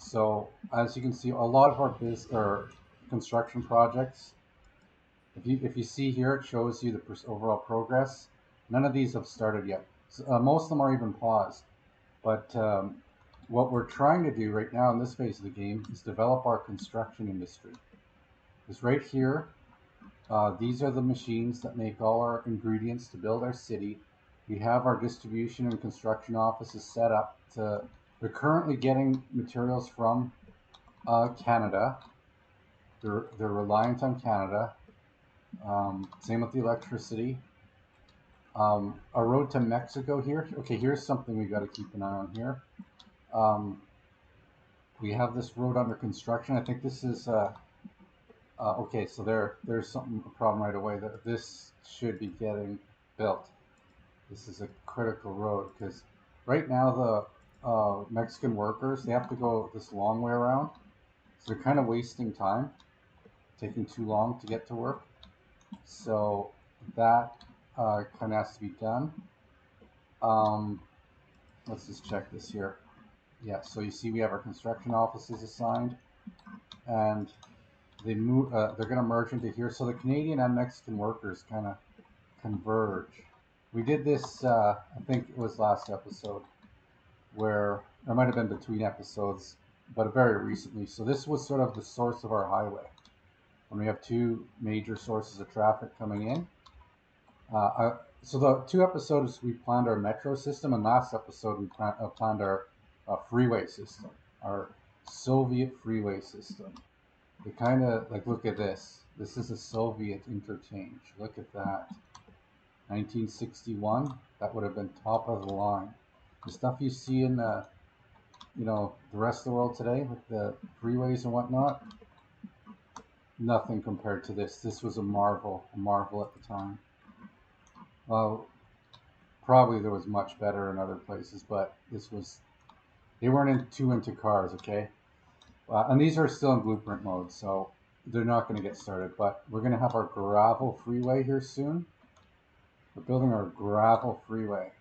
So as you can see, a lot of our construction projects, if you see here, it shows you the overall progress. None of these have started yet. So, most of them are even paused. But what we're trying to do right now in this phase of the game is develop our construction industry. Because right here, these are the machines that make all our ingredients to build our city. We have our distribution and construction offices set up to. They're currently getting materials from Canada. They're reliant on Canada. Same with the electricity. Our road to Mexico here. Okay, here's something we got to keep an eye on here. Um, we have this road under construction. I think this is okay. So there's something a problem right away that this should be getting built. This is a critical road because right now the Mexican workers, they have to go this long way around, so they're kind of wasting time, taking too long to get to work. So that kind of has to be done. Um, let's just check this here. Yeah, so you see we have our construction offices assigned, and they move. They're going to merge into here. So the Canadian and Mexican workers kind of converge. We did this. I think it was last episode, where it might have been between episodes, but very recently. So this was sort of the source of our highway when we have two major sources of traffic coming in. So the two episodes we planned our metro system, and last episode we planned our freeway system, our Soviet freeway system. We kind of like look at this. This is a Soviet interchange. Look at that. 1961. That would have been top of the line. The stuff you see in the rest of the world today with the freeways and whatnot, nothing compared to this. This was a marvel at the time. Well, probably there was much better in other places, but this was, they weren't too into cars, okay? And these are still in blueprint mode, so they're not going to get started. But we're going to have our gravel freeway here soon. We're building our gravel freeway.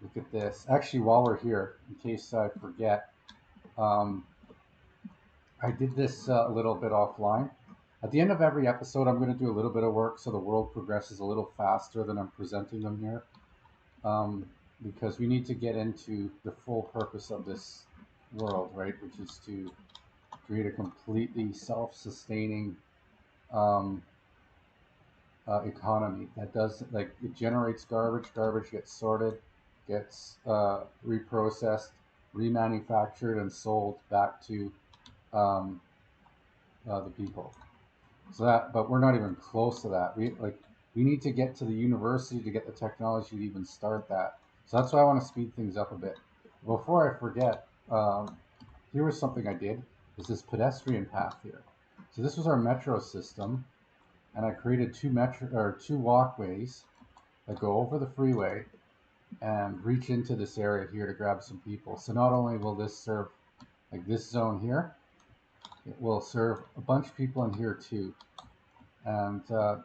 Look at this. Actually, while we're here, in case I forget, um, I did this a little bit offline. At the end of every episode, I'm going to do a little bit of work so the world progresses a little faster than I'm presenting them here. Because we need to get into the full purpose of this world, right? Which is to create a completely self-sustaining um, economy that does, like, it generates garbage gets sorted, gets reprocessed, remanufactured, and sold back to um, the people. So that, but we're not even close to that. We need to get to the university to get the technology to even start that. So that's why I want to speed things up a bit. Before I forget, here was something I did. Is this pedestrian path here? So this was our metro system, and I created two walkways that go over the freeway and reach into this area here to grab some people. So not only will this serve like this zone here, it will serve a bunch of people in here too. And the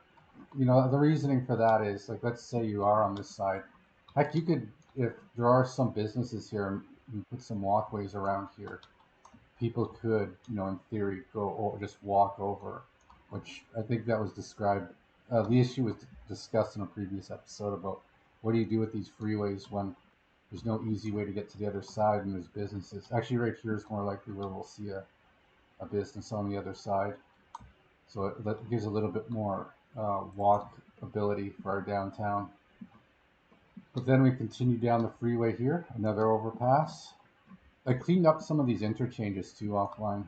reasoning for that is, like, let's say you are on this side. Heck, you could, if there are some businesses here and you put some walkways around here, people could, in theory, go or just walk over, which I think that was described. The issue was discussed in a previous episode about what do you do with these freeways when there's no easy way to get to the other side and there's businesses. Actually, right here is more likely where we'll see a business on the other side. So that gives a little bit more walkability for our downtown. But then we continue down the freeway here, another overpass. I cleaned up some of these interchanges too offline.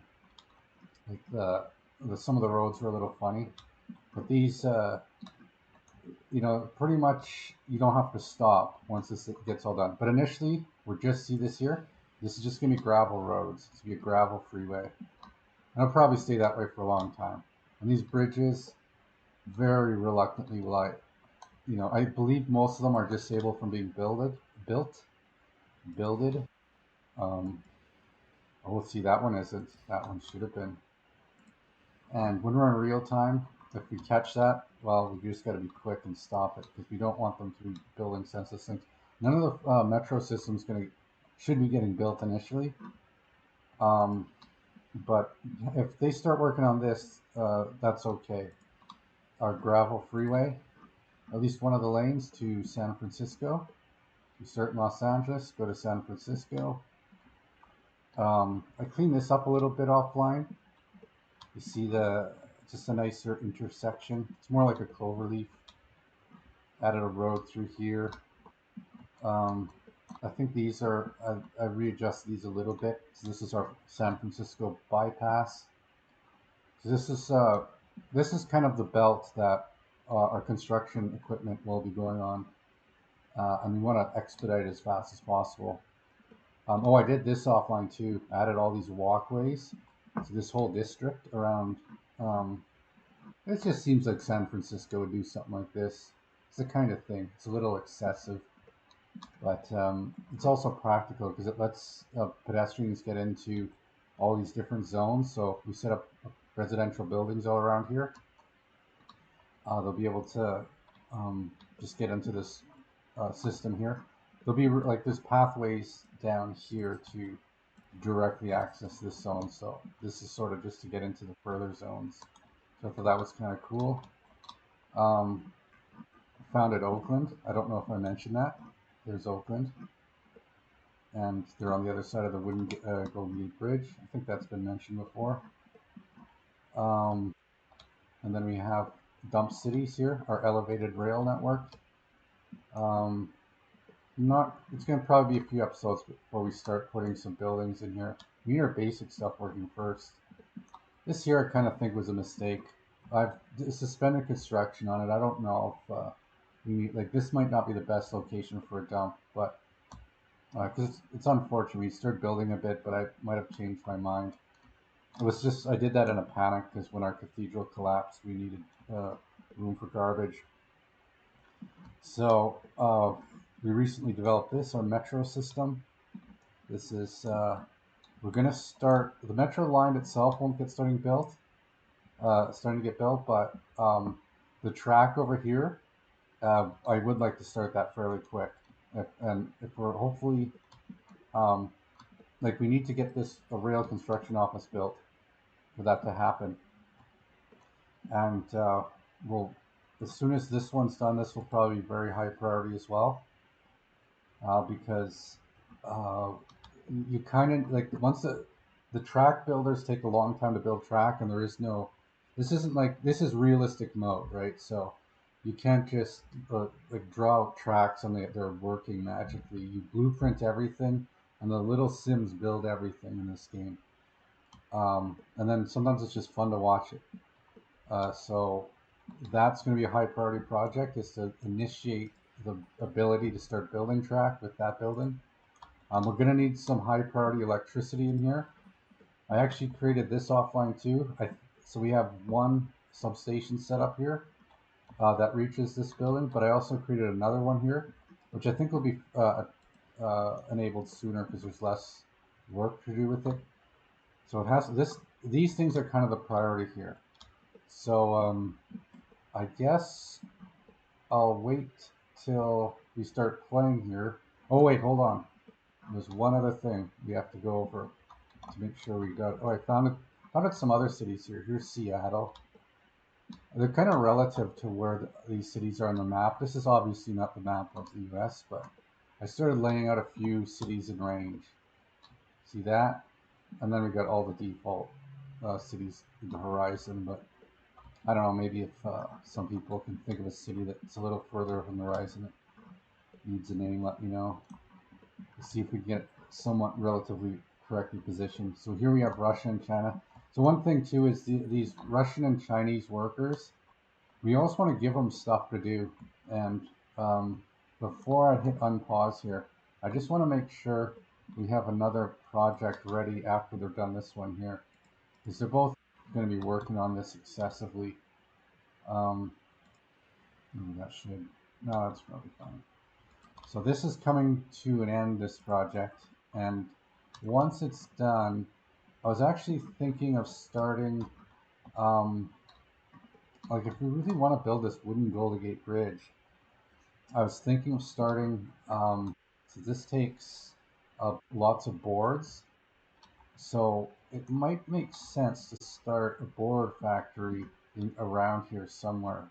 Like some of the roads were a little funny, but these, pretty much you don't have to stop once this gets all done. But initially, we're just see this here. This is just gonna be gravel roads. It's gonna be a gravel freeway, and it'll probably stay that way for a long time. And these bridges, very reluctantly will I believe most of them are disabled from being builded. Um, we'll see, that one isn't. That one should have been. And when we're in real time, if we catch that, well, we just got to be quick and stop it because we don't want them to be building senseless things. None of the metro systems should be getting built initially. Um, but if they start working on this, that's okay. Our gravel freeway, at least one of the lanes to San Francisco. You start in Los Angeles, go to San Francisco. I cleaned this up a little bit offline. You see the just a nicer intersection. It's more like a cloverleaf. Added a road through here. Um, I think these are I readjusted these a little bit. So this is our San Francisco bypass. So this is kind of the belt that our construction equipment will be going on, and we want to expedite as fast as possible. Oh, I did this offline too. Added all these walkways to this whole district around. Um, it just seems like San Francisco would do something like this. It's the kind of thing. It's a little excessive, but it's also practical because it lets pedestrians get into all these different zones. So if we set up residential buildings all around here, they'll be able to just get into this system here. There'll be like there's pathways down here to directly access this zone. So this is sort of just to get into the further zones. So I thought that was kind of cool. Um, Founded Oakland. I don't know if I mentioned that. There's Oakland, and they're on the other side of the Golden Gate Bridge. I think that's been mentioned before. Um, and then we have Dump Cities here, our elevated rail network. Um, not. It's going to probably be a few episodes before we start putting some buildings in here. We need our basic stuff working first. This here I kind of think was a mistake. I've suspended construction on it. I don't know if we need, like this might not be the best location for a dump, but because it's unfortunate. We started building a bit, but I might have changed my mind. It was just I did that in a panic because when our cathedral collapsed, we needed room for garbage. So we recently developed this our metro system. This is we're gonna start the metro line itself won't get starting to get built, but the track over here, I would like to start that fairly quick. And if we're hopefully um, like we need to get this a rail construction office built for that to happen, and we'll as soon as this one's done, this will probably be very high priority as well, because uh, you kind of like once the track builders take a long time to build track, and there is no. This isn't like this is realistic mode, right? So you can't just like draw out tracks and they're working magically. You blueprint everything, and the little sims build everything in this game. And then sometimes it's just fun to watch it. So that's going to be a high priority project is to initiate the ability to start building track with that building. We're going to need some high priority electricity in here. I actually created this offline too. So we have one substation set up here that reaches this building, but I also created another one here, which I think will be enabled sooner because there's less work to do with it. So it has this. These things are kind of the priority here. So I guess I'll wait till we start playing here. Oh wait, hold on. There's one other thing we have to go over to make sure we got. Oh, I found it. Found some other cities here. Here's Seattle. They're kind of relative to where these cities are on the map. This is obviously not the map of the U.S., but I started laying out a few cities in range. See that? And then we got all the default cities in the horizon. But I don't know. Maybe if some people can think of a city that's a little further from the horizon that needs a name, let me know. Let's see if we can get somewhat relatively correctly positioned. So here we have Russia and China. So one thing too is these Russian and Chinese workers. We also want to give them stuff to do. And before I hit unpause here, I just want to make sure we have another project ready after they're done this one here, because they're both going to be working on this excessively. Um, that should no, that's probably fine. So this is coming to an end, this project, and once it's done, I was actually thinking of starting, um, like if we really want to build this wooden Golden Gate Bridge, I was thinking of starting, so this takes lots of boards, So it might make sense to start a board factory around here somewhere.